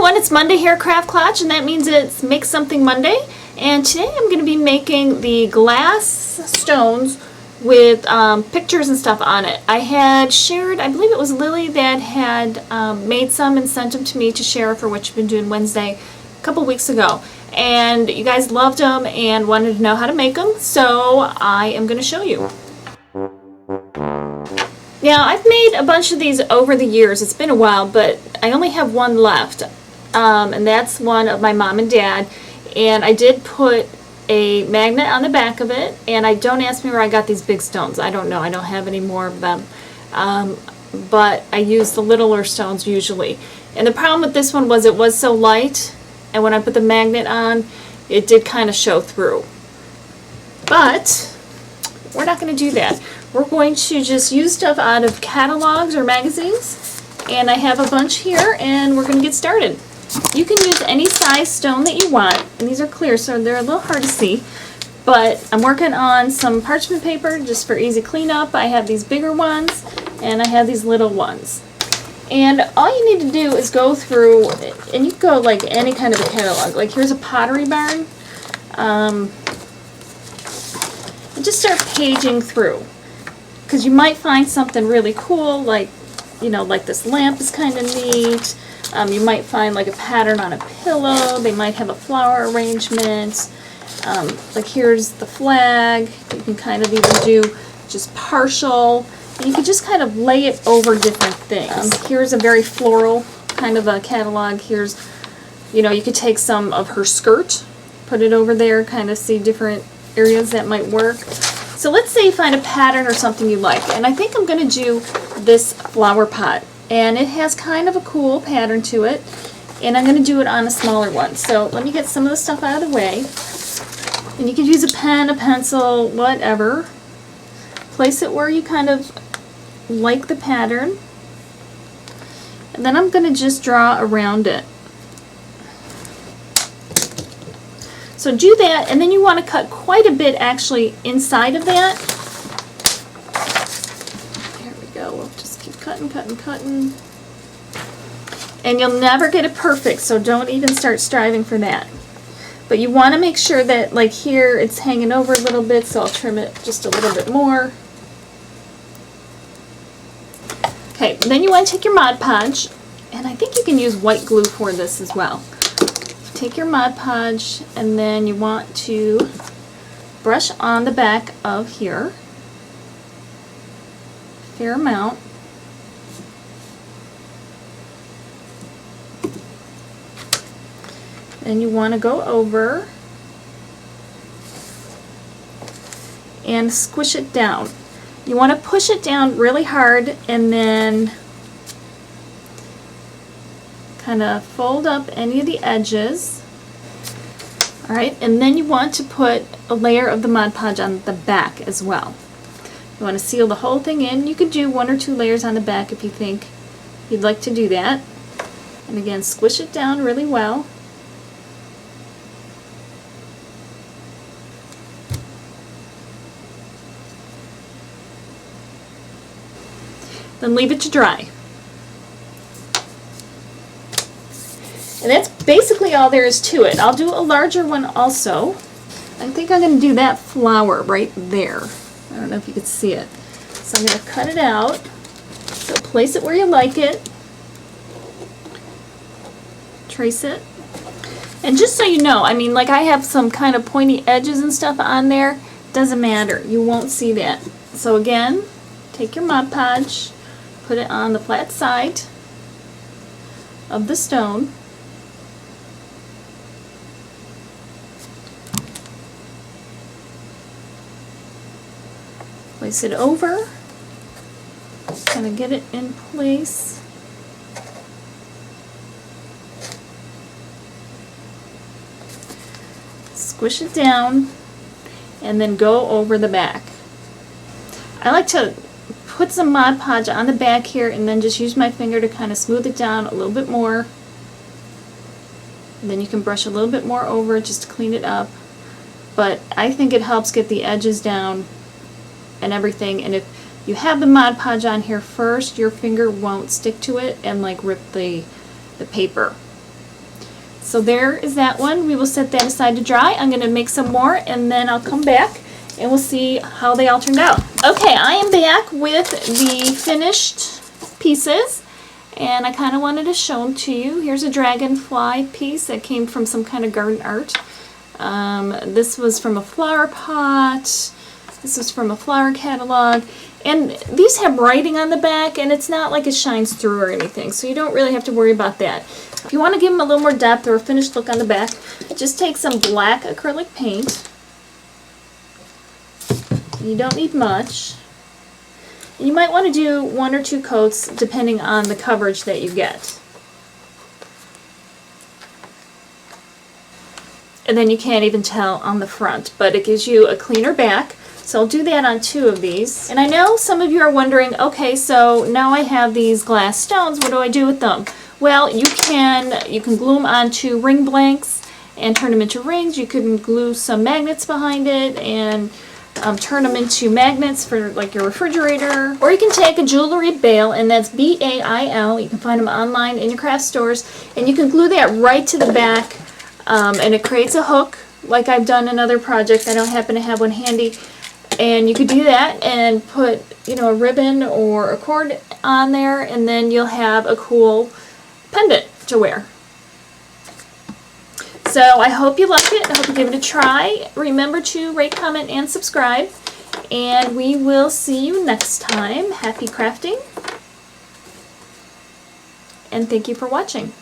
everyone, it's Monday here at Craft Clutch, and that means it's Make Something Monday. And today I'm going to be making the glass stones with pictures and stuff on it. I had shared, I believe it was Lily that had made some and sent them to me to share for what you've been doing Wednesday a couple weeks ago. And you guys loved them and wanted to know how to make them, so I am going to show you. Now, I've made a bunch of these over the years. It's been a while, but I only have one left, and that's one of my mom and dad. And I did put a magnet on the back of it, and don't ask me where I got these big stones. I don't know. I don't have any more of them, but I use the littler stones usually. And the problem with this one was it was so light, and when I put the magnet on, it did kind of show through. But we're not going to do that. We're going to just use stuff out of catalogs or magazines, and I have a bunch here, and we're going to get started. You can use any size stone that you want, and these are clear, so they're a little hard to see, but I'm working on some parchment paper just for easy cleanup. I have these bigger ones, and I have these little ones. And all you need to do is go through, and you can go like any kind of a catalog. Like here's a Pottery Barn, and just start paging through. Because you might find something really cool, like, you know, like this lamp is kind of neat. You might find like a pattern on a pillow. They might have a flower arrangement. Like here's the flag. You can kind of even do just partial. And you can just kind of lay it over different things. Here's a very floral kind of a catalog. Here's, you know, you could take some of her skirt, put it over there, kind of see different areas that might work. So let's say you find a pattern or something you like, and I think I'm going to do this flower pot, and it has kind of a cool pattern to it, and I'm going to do it on a smaller one. So let me get some of the stuff out of the way, and you can use a pen, a pencil, whatever. Place it where you kind of like the pattern, and then I'm going to just draw around it. So do that, and then you want to cut quite a bit actually inside of that. There we go. We'll just keep cutting, cutting, cutting. And you'll never get it perfect, so don't even start striving for that. But you want to make sure that, like here, it's hanging over a little bit, so I'll trim it just a little bit more. Okay, then you want to take your Mod Podge, and I think you can use white glue for this as well. Take your Mod Podge, and then you want to brush on the back of here, fair amount. Then you want to go over and squish it down. You want to push it down really hard, and then kind of fold up any of the edges. Alright, and then you want to put a layer of the Mod Podge on the back as well. You want to seal the whole thing in. You could do 1 or 2 layers on the back if you think you'd like to do that. And again, squish it down really well. Then leave it to dry. And that's basically all there is to it. I'll do a larger one also. I think I'm going to do that flower right there. I don't know if you can see it. So I'm going to cut it out. So place it where you like it. Trace it. And just so you know, I mean, like I have some kind of pointy edges and stuff on there. Doesn't matter. You won't see that. So again, take your Mod Podge, put it on the flat side of the stone. Place it over, kind of get it in place. Squish it down, and then go over the back. I like to put some Mod Podge on the back here, and then just use my finger to kind of smooth it down a little bit more. And then you can brush a little bit more over it just to clean it up. But I think it helps get the edges down and everything, and if you have the Mod Podge on here first, your finger won't stick to it and like rip the paper. So there is that one. We will set that aside to dry. I'm going to make some more and then I'll come back and we'll see how they all turned out. Okay, I am back with the finished pieces and I kind of wanted to show them to you. Here's a dragonfly piece that came from some kind of garden art. This was from a flower pot. This was from a flower catalog. And these have writing on the back, and it's not like it shines through or anything, so you don't really have to worry about that. If you want to give them a little more depth or a finished look on the back, just take some black acrylic paint. You don't need much. And you might want to do 1 or 2 coats depending on the coverage that you get. And then you can't even tell on the front, but it gives you a cleaner back. So I'll do that on 2 of these. And I know some of you are wondering, okay, so now I have these glass stones, what do I do with them? Well, you can glue them onto ring blanks and turn them into rings. You can glue some magnets behind it and turn them into magnets for like your refrigerator. Or you can take a jewelry bail, and that's B-A-I-L. You can find them online in your craft stores, and you can glue that right to the back, and it creates a hook like I've done in other projects. I don't happen to have one handy. And you could do that and put, you know, a ribbon or a cord on there, and then you'll have a cool pendant to wear. So I hope you like it. I hope you give it a try. Remember to rate, comment, and subscribe. And we will see you next time. Happy crafting. And thank you for watching.